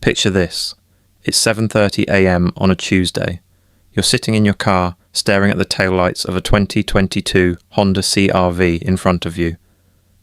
Picture this. It's 7:30 a.m. on a Tuesday. You're sitting in your car, staring at the taillights of a 2022 Honda CR-V in front of you.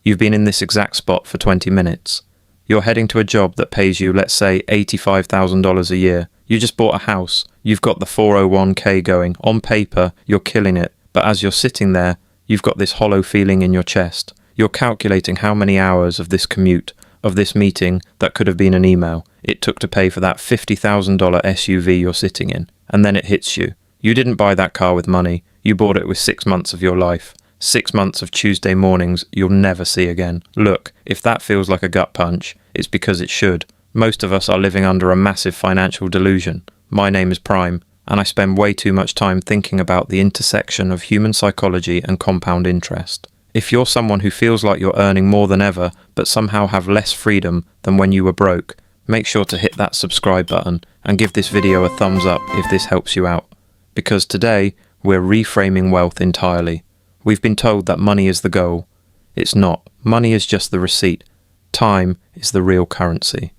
You've been in this exact spot for 20 minutes. You're heading to a job that pays you, let's say, $85,000 a year. You just bought a house. You've got the 401k going. On paper, you're killing it. But as you're sitting there, you've got this hollow feeling in your chest. You're calculating how many hours of this commute, of this meeting that could have been an email, it took to pay for that $50,000 SUV you're sitting in. And then it hits you. You didn't buy that car with money. You bought it with 6 months of your life. 6 months of Tuesday mornings you'll never see again. Look, if that feels like a gut punch, it's because it should. Most of us are living under a massive financial delusion. My name is Prime, and I spend way too much time thinking about the intersection of human psychology and compound interest. If you're someone who feels like you're earning more than ever, but somehow have less freedom than when you were broke, make sure to hit that subscribe button and give this video a thumbs up if this helps you out. Because today, we're reframing wealth entirely. We've been told that money is the goal. It's not. Money is just the receipt. Time is the real currency.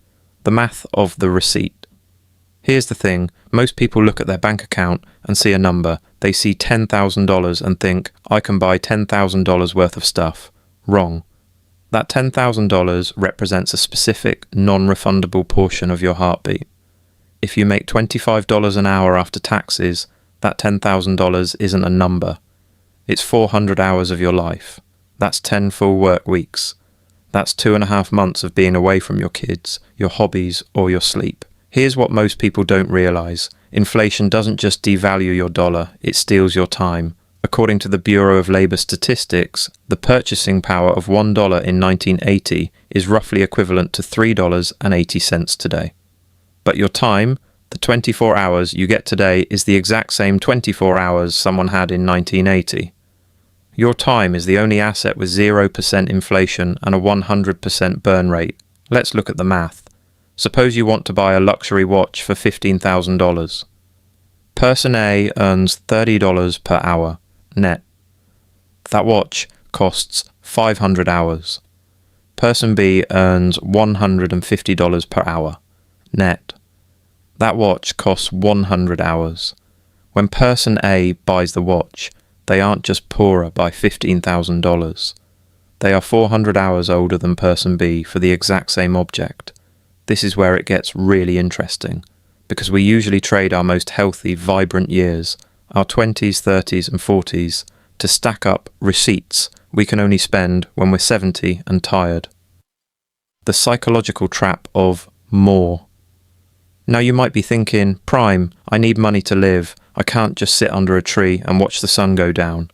The math of the receipt. Here's the thing. Most people look at their bank account and see a number. They see $10,000 and think, I can buy $10,000 worth of stuff. Wrong. That $10,000 represents a specific, non-refundable portion of your heartbeat. If you make $25 an hour after taxes, that $10,000 isn't a number. It's 400 hours of your life. That's 10 full work weeks. That's 2.5 months of being away from your kids, your hobbies, or your sleep. Here's what most people don't realize. Inflation doesn't just devalue your dollar, it steals your time. According to the Bureau of Labor Statistics, the purchasing power of $1 in 1980 is roughly equivalent to $3.80 today. But your time, the 24 hours you get today, is the exact same 24 hours someone had in 1980. Your time is the only asset with 0% inflation and a 100% burn rate. Let's look at the math. Suppose you want to buy a luxury watch for $15,000. Person A earns $30 per hour, net. That watch costs 500 hours. Person B earns $150 per hour, net. That watch costs 100 hours. When person A buys the watch, they aren't just poorer by $15,000. They are 400 hours older than person B for the exact same object. This is where it gets really interesting, because we usually trade our most healthy, vibrant years, our 20s, 30s and 40s, to stack up receipts we can only spend when we're 70 and tired. The psychological trap of more. Now you might be thinking, Prime, I need money to live. I can't just sit under a tree and watch the sun go down.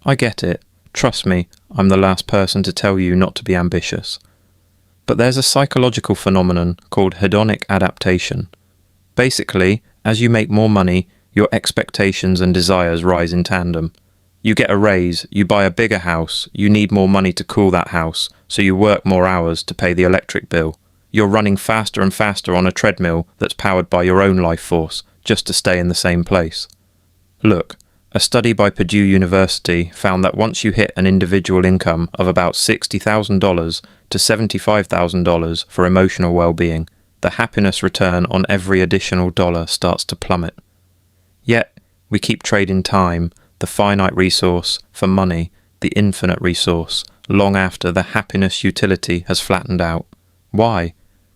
I get it. Trust me, I'm the last person to tell you not to be ambitious. But there's a psychological phenomenon called hedonic adaptation. Basically, as you make more money, your expectations and desires rise in tandem. You get a raise, you buy a bigger house, you need more money to cool that house, so you work more hours to pay the electric bill. You're running faster and faster on a treadmill that's powered by your own life force, just to stay in the same place. Look, a study by Purdue University found that once you hit an individual income of about $60,000 to $75,000 for emotional well-being, the happiness return on every additional dollar starts to plummet. Yet, we keep trading time, the finite resource, for money, the infinite resource, long after the happiness utility has flattened out. Why?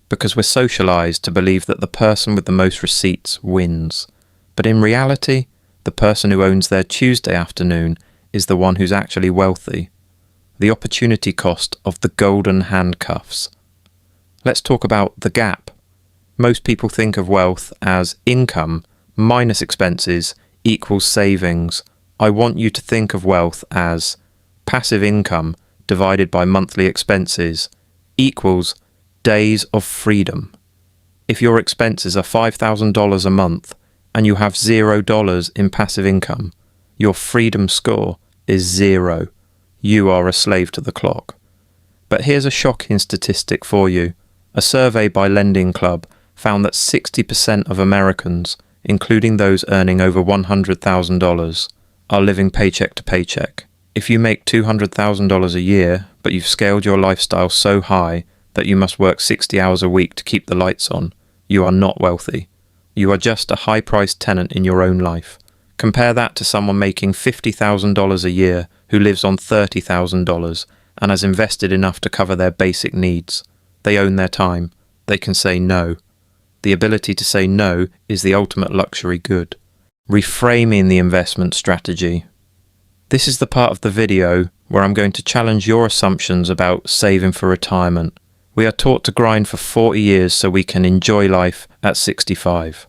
Because we're socialized to believe that the person with the most receipts wins. But in reality, the person who owns their Tuesday afternoon is the one who's actually wealthy. The opportunity cost of the golden handcuffs. Let's talk about the gap. Most people think of wealth as income minus expenses equals savings. I want you to think of wealth as passive income divided by monthly expenses equals days of freedom. If your expenses are $5,000 a month and you have $0 in passive income, your freedom score is 0. You are a slave to the clock. But here's a shocking statistic for you. A survey by Lending Club found that 60% of Americans, including those earning over $100,000, are living paycheck to paycheck. If you make $200,000 a year, but you've scaled your lifestyle so high that you must work 60 hours a week to keep the lights on, you are not wealthy. You are just a high-priced tenant in your own life. Compare that to someone making $50,000 a year who lives on $30,000 and has invested enough to cover their basic needs. They own their time. They can say no. The ability to say no is the ultimate luxury good. Reframing the investment strategy. This is the part of the video where I'm going to challenge your assumptions about saving for retirement. We are taught to grind for 40 years so we can enjoy life at 65.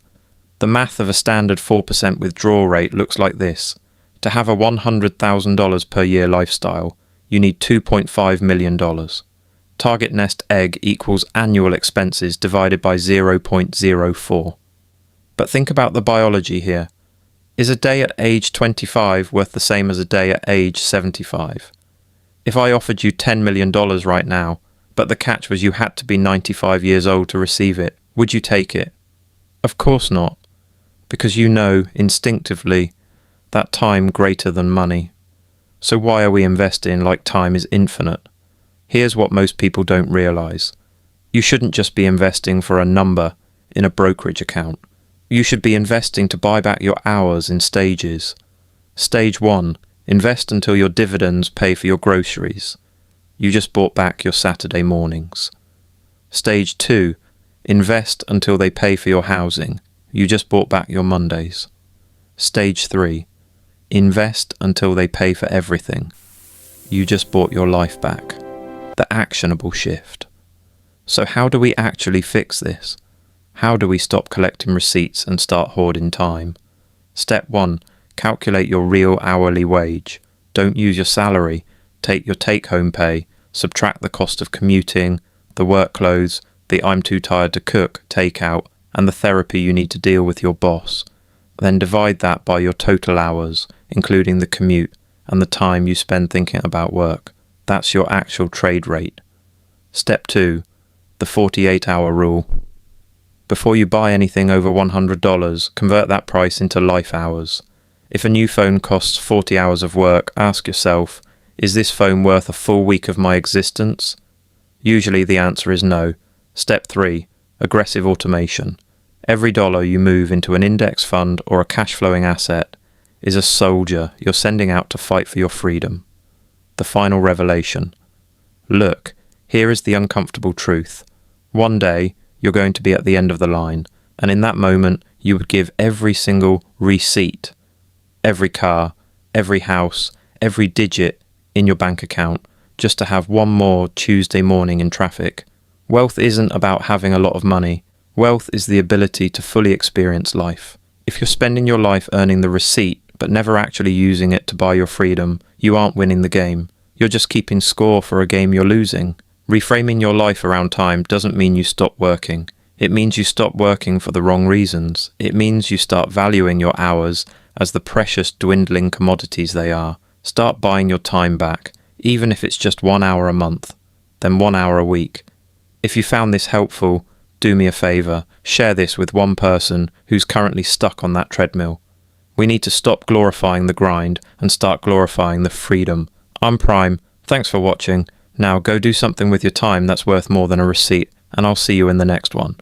The math of a standard 4% withdrawal rate looks like this. To have a $100,000 per year lifestyle, you need $2.5 million. Target nest egg equals annual expenses divided by 0.04. But think about the biology here. Is a day at age 25 worth the same as a day at age 75? If I offered you $10 million right now, but the catch was you had to be 95 years old to receive it, would you take it? Of course not, because you know instinctively that time greater than money. So why are we investing like time is infinite? Here's what most people don't realize. You shouldn't just be investing for a number in a brokerage account. You should be investing to buy back your hours in stages. Stage 1. Invest until your dividends pay for your groceries. You just bought back your Saturday mornings. Stage 2. Invest until they pay for your housing. You just bought back your Mondays. Stage 3. Invest until they pay for everything. You just bought your life back. The actionable shift. So how do we actually fix this? How do we stop collecting receipts and start hoarding time? Step 1. Calculate your real hourly wage. Don't use your salary. Take your take-home pay, subtract the cost of commuting, the work clothes, the I'm too tired to cook takeout, and the therapy you need to deal with your boss. Then divide that by your total hours, including the commute and the time you spend thinking about work. That's your actual trade rate. Step 2. The 48-hour rule. Before you buy anything over $100, convert that price into life hours. If a new phone costs 40 hours of work, ask yourself, is this phone worth a full week of my existence? Usually the answer is no. Step 3. Aggressive automation. Every dollar you move into an index fund or a cash-flowing asset is a soldier you're sending out to fight for your freedom. The final revelation. Look, here is the uncomfortable truth. One day, you're going to be at the end of the line, and in that moment, you would give every single receipt, every car, every house, every digit in your bank account, just to have one more Tuesday morning in traffic. Wealth isn't about having a lot of money. Wealth is the ability to fully experience life. If you're spending your life earning the receipt, but never actually using it to buy your freedom, you aren't winning the game. You're just keeping score for a game you're losing. Reframing your life around time doesn't mean you stop working. It means you stop working for the wrong reasons. It means you start valuing your hours as the precious dwindling commodities they are. Start buying your time back, even if it's just 1 hour a month, then 1 hour a week. If you found this helpful, do me a favor, share this with one person who's currently stuck on that treadmill. We need to stop glorifying the grind and start glorifying the freedom. I'm Prime. Thanks for watching. Now go do something with your time that's worth more than a receipt, and I'll see you in the next one.